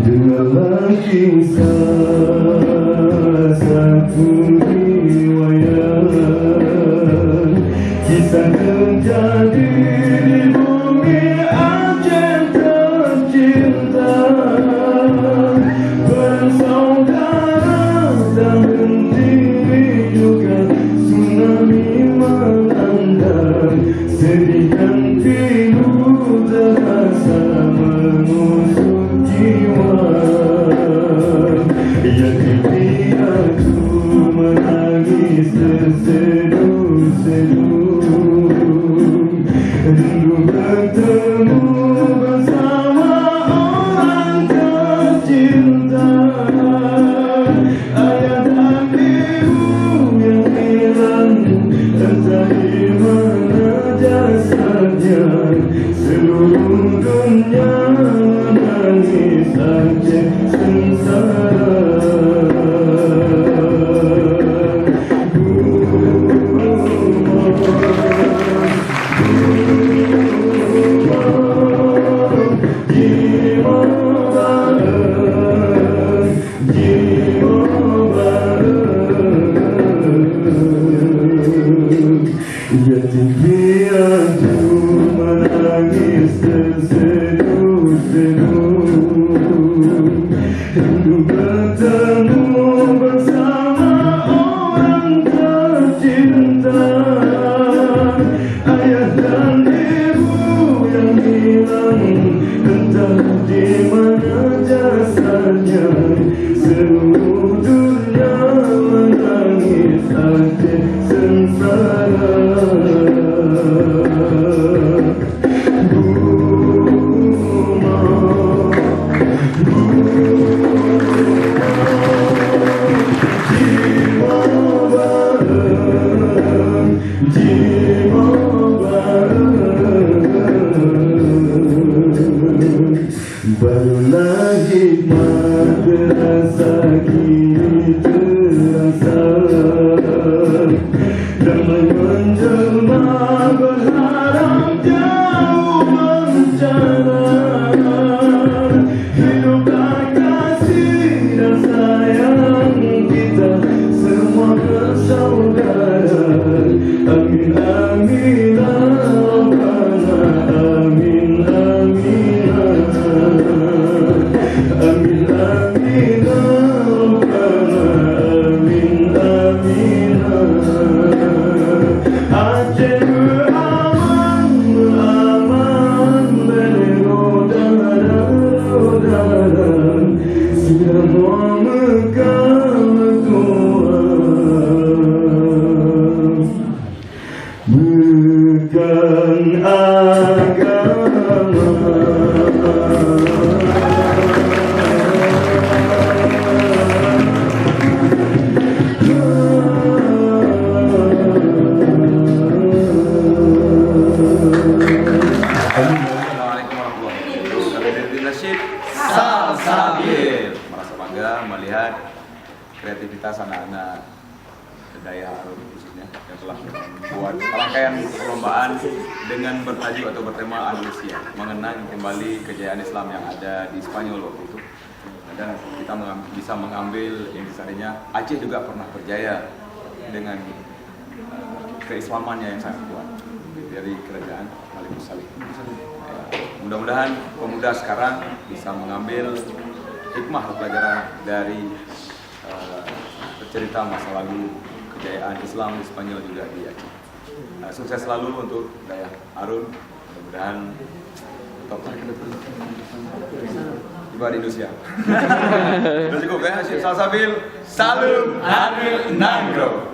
Dengarlah kisah satu riwayat, kisah terjadi di bumi Aceh tercinta. Bersaudara tak henti juga tsunami melanda, sedih dan pilu terasa menusuk jiwa. Yatim piatu menangis terseduh-seduh, rindu bertemu bersama orang tercinta. Ayah dan ibu yang hilang, entah di mana jasadnya. Seluruh dunia menangis Aceh sengsara. Yatim piatu menangis terseduh-seduh, rindu bertemu bersama orang tercinta. Ayah dan ibu yang hilang, entah di mana jasadnya. Seluruh dunia menangis Aceh sengsara. Barulah hikmat terasa, kini terasa, damai menjelma berharap jauh bencana. Hiduplah kasih dan sayang kita semua bersaudara. Amin amin Rabbana, amin amin. Amin amin Rabbana, amin amin. Aceh beraman, beraman, bergodara-godara, semua megah Tuhan. Bukan agama. Salsabil. Merasa bangga melihat kreativitas anak-anak Daya Arun khususnya yang telah membuat rangkaian perlombaan dengan bertajuk atau bertema Andalusia, mengenang kembali kejayaan Islam yang ada di Spanyol waktu itu. Dan kita bisa mengambil intisarinya Aceh juga pernah berjaya dengan keislamannya yang sangat kuat dari kerajaan Malik Salih. Mudah-mudahan pemuda sekarang bisa mengambil hikmah pelajaran dari cerita masa lalu kejayaan Islam di Spanyol juga di Aceh. Sukses selalu untuk Daya Arun, mudah-mudahan top tiba di Indonesia. Sudah cukup ya, Salsabil, Salam Adil Nangro.